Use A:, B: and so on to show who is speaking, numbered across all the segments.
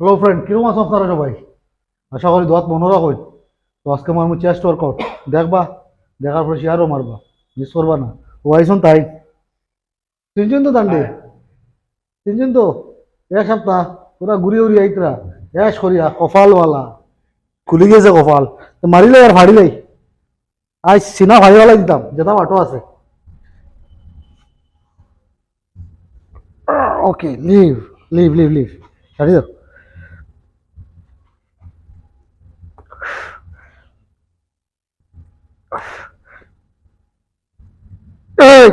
A: Hello friend, কিরকম আছো আপনারা সবাই? আশা করি দোয়াত মনে রাখো। তো আজকে মারমু চেস্ট ওয়ার্কআউট। দেখবা, দেখার পরে শেয়ারও মারবা, মিস করবা না। ও আইসন তাই তিনজন তো দান্ডে, তিনজন তো এক সপ্তাহ পুরা ঘুরি উড়ি আইতরা এস করিয়া কপালওয়ালা খুলি গেছে কপাল। তো মারিলে আর ফাড়িলেই আজ সিনা ভাইওয়ালা দিতাম যেতাম আটো আছে। ওকে, লিভ লিভ লিভ লিভ, ছাড়ি দাও। এই!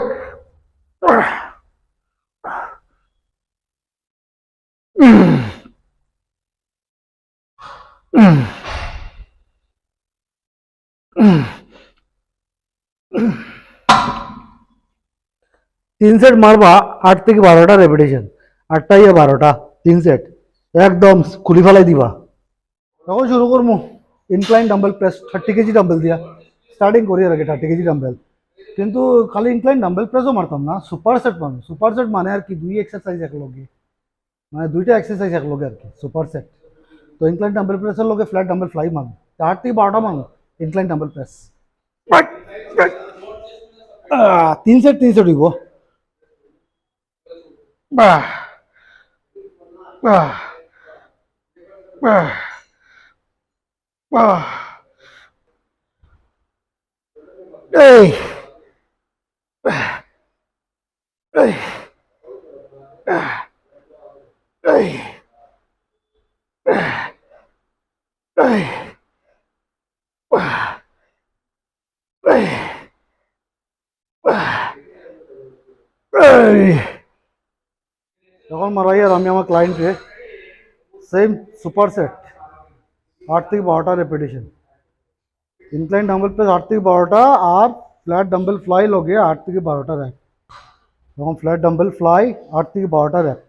A: তিন সেট মারবা, 8 থেকে 12টা রেপিটেশন, 8টা ইয়া 12টা, তিন সেট একদম খুলি ফেলাই দিবা। তখন শুরু করবো incline dumbbell press 30 KG dumbbell দিয়া স্টার্টিং করি আর কি 30 কেজি ডাম্বেল। কিন্তু খালি ইনক্লাইন ডাম্বেল প্রেসও মারতাম না, সুপার সেট মারবো। সুপার সেট মানে আর কি দুই এক্সারসাইজ একলগে, মানে দুইটা এক্সারসাইজ একলগে আর কি সুপার সেট। তো ইনক্লাইন ডাম্বেল প্রেসের লগে ফ্ল্যাট ডাম্বেল ফ্লাই মারবো, 8 থেকে 12টা মারবো ইনক্লাইন ডাম্বেল প্রেস। তিন সেট তিন সেট হইব। বাহ বাহ বাহ বাহ। এই এই এই এই এই এই। তখন মারাই আর আমি আমার ক্লায়েন্টকে সেম সুপার সেট 8 থেকে 12টা রেপিটেশন, ইনক্লাইন ডাম্বেল প্রেস 8 থেকে 12টা, আর ফ্ল্যাট ডাম্বেল ফ্লাই লগে 8 থেকে 12টা র‍্যাপ। তখন ফ্ল্যাট ডাম্বেল ফ্লাই 8 থেকে 12টা র‍্যাপ,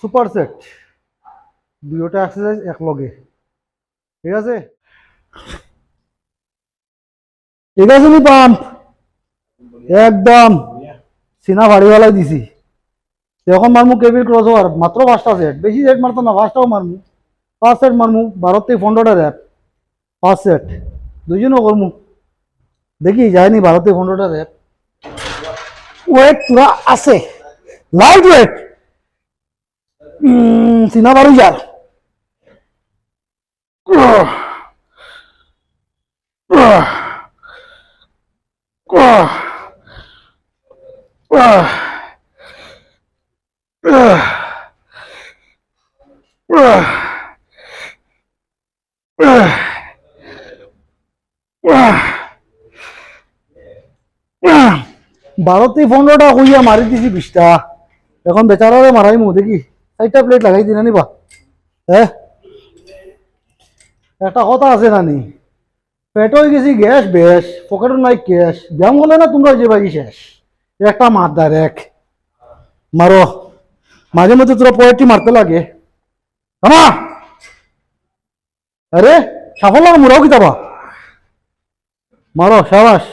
A: সুপার সেট, দুইটা এক্সারসাইজ এক লগে। ঠিক আছে, ঠিক আছে নি পাম্প একদম সিনা ভাড়িওয়ালাই দিছি। এখন মারমু কেবিল ক্রস ওভার, মাত্র 5টা সেট, বেশি সেট মারতাম না, 5টাও মারমু। 5 সেট মারমু, 12 থেকে 15টা র‍্যাপ, 5 সেট, দুইজনও করমু। দেখি যায়নি 12 থেকে 15টা র‍্যাপ। ওয়েট পুরা আছে, লাইট ওয়েট, সিনা বাড়ি যার। বারো থেকে 15টা হইয়া মারি দিছি 20টা। এখন বেচারারে মারাইমু, দেখি 4টা প্লেট লাগাই দিনা নিবা। হ্যাঁ, একটা কথা আছে নানি, পেট হয়ে গেছি গ্যাস বেশ, পকেটও নাই ক্যাশ, ব্যায়াম করলে না তোমরা যে বাকি শেষ। একটা মারদার এক মারো, মাঝে মধ্যে তোরা পোয়েট্রি মারতে লাগে। আমা আরে সাফল লাগে মোরাও কিতাবা মারো, সাবাস।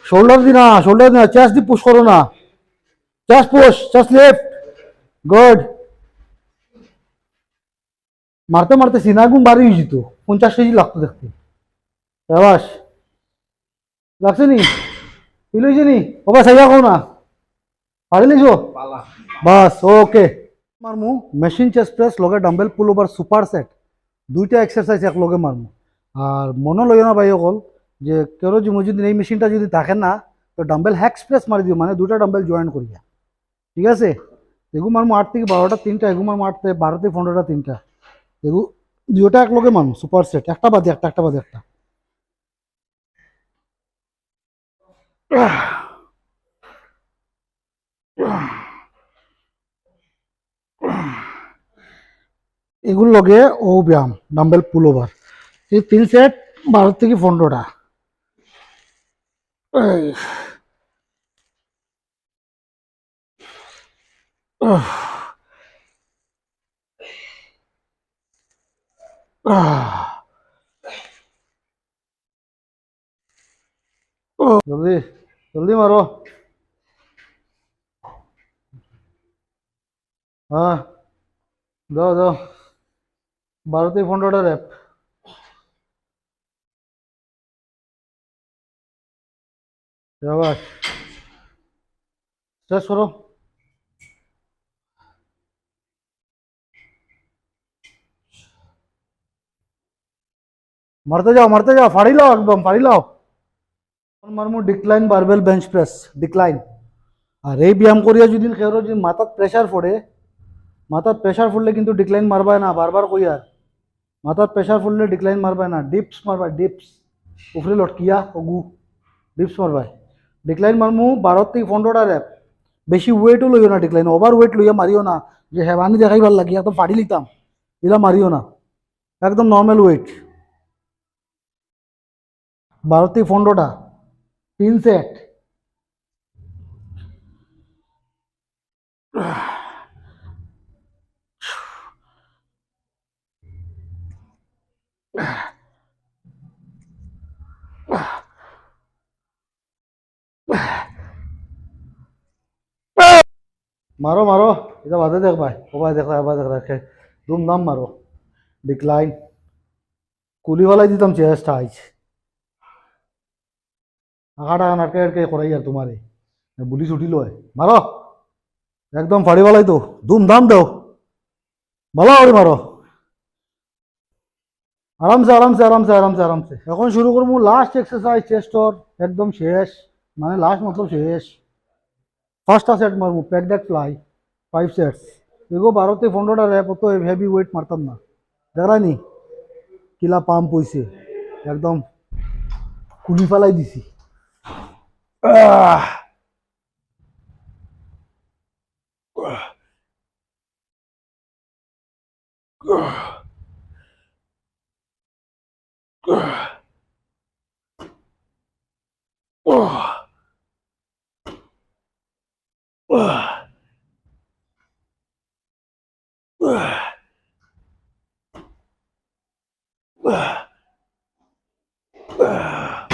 A: শোল্ডার দি না, শোল্ডার দি না, চেস্ট দি পুশ করো না, chest push, chest lift, good. মারতে মারতে সিনাগুন বাড়ি হয়ে যেত, 50 কেজি লাগতো দেখতে। সাবাস, লাগছে নি, ফিল হয়েছে নি? ওবা সাইয়া কো না, পারি লিছো বাস, ওকে। মারমু মেশিন চেস্ট প্রেস লগে ডাম্বেল পুল ওভার সুপার সেট, দুইটা এক্সারসাইজ এক লগে মারমু। আর মনে লইও না ভাই অকল যে কেউ যদি এই মেশিনটা যদি থাকে না, তো ডাম্বেল হ্যাক্স প্রেস মারি দিও, মানে দুটা ডাম্বেল জয়েন করিয়া। ঠিক আছে, এগু মারমু 8 থেকে 12টা তিনটা, এগু মারমু 12 থেকে 15টা তিনটা, এগু দুইটা এক লগে মারমু সুপার সেট, একটা বাদে একটা, একটা বাদে একটা। এগুলো লগে ও ব্যায়াম ডাম্বেল পুল ওভার, এই তিন সেট 12 থেকে 15টা। এই, আহ, আহ, জলদি জলদি মারো। হ্যাঁ, দাও দাও, 12 থেকে 15টা র্যাপ। শাবাশ, শেষ করো। মারতে যাও, ফাড়ি লাও, একদম ফাড়ি লাও। মারমু decline barbell bench press, decline. আর এই ব্যায়াম করিয়া যদি কেউ যদি মাথার প্রেশার পড়ে, মাথার প্রেশার পড়লে কিন্তু ডিক্লাইন মারবায় না, বারবার কই আর। মাথার প্রেশার পড়লে ডিক্লাইন মারবায় না, ডিপস মারবায়, ডিপস। উপরে লটকিয়া অগু, ডিপস মারবায়। ডিক্লাইন মারমু 12 থেকে 15টা র্যাপ। বেশি ওয়েটও লইও না ডিক্লাইন, ওভার ওয়েট লইয়া মারিও না, যে হেবানি দেখাই ভাল লাগি একদম ফাড়ি লিতাম, এলা মারিও না। একদম নর্মাল ওয়েট। 12 থেকে 15টা, 3 সেট। মারো মারো, এটা বাদে দেখবাই, ওবাই দেখলা এবার দেখ রাখে, ধুমধাম মারো। ডিক্লাইন কুলিওয়ালাই দিতাম চেষ্টা আইজ, আঁকাটা নাটকে আটকে করাই আর তোমারে বুলি ছুটি লয়। মারো, একদম ফাড়িওয়ালাই তো, ধুমধাম দেও, ভালো করে মারো। আরামসে আরামসে আরামসে আরামসে আরামসে। এখন শুরু করবো লাস্ট এক্সারসাইজ চেস্টর, একদম শেষ, মানে লাস্ট মতলব শেষ। ফার্স্টটা সেট মারবো প্যাক দ্যাট ফ্লাই, 5 সেটস। এগো 12 থেকে 15টা র্যাপ, অত হেভি ওয়েট মারতাম না, দেখা নি কিলা পাম্প হইছে, একদম কুলি ফেলাই দিছি। আহ!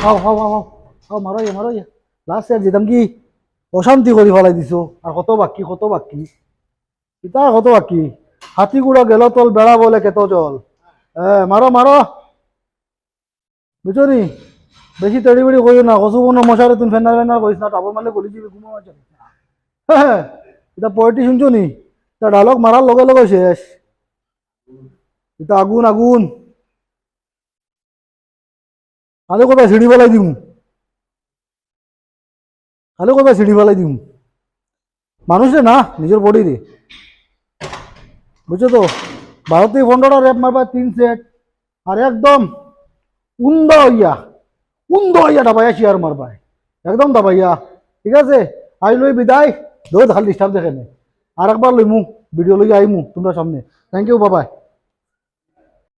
A: হাও হাও হাও হাও হাও, মারো ইয়ে, মারো ইয়ে। লাস্ট সেট যেতাম কি অশান্তি করে ফেলাই দিছো। আর কত বাকি, কত বাকি, ইতা কত বাকি। হাতি গুড়া গেল তল, বেড়া বলে কেত জল। মারো মারো, বুঝছো নি? বেশি তেড়ি বেড়ি করিও না, কচু কোনো মশারে তুমি ফেনার ফেনার করিস না, টাবর মারলে গলি দিবি, ঘুমাও আছে। হ্যাঁ, এটা পোয়েট্রি শুনছো নি? এটা ডায়লগ মারার লগে লগে শেষ। এটা আগুন আগুন, কালে কোথায় সিঁড়ি ফেলাই দিম, কালে কোথায় সিঁড়ি ফেলাই দিম। মানুষে না, নিজের বডি রে, বুঝছো তো? 12 থেকে 15টা র্যাপ মারবা, 3 সেট। আর একদম উন্দা হইয়া দাবাইয়া শিয়ার মারবাই, একদম দাবাইয়া। ঠিক আছে, আই লই বিদায়। ধর খালি ডিস্টার্ব দেখে নে, আর একবার লইমু ভিডিও লই আইমু তোমরা সামনে। থ্যাংক ইউ, বাবাই।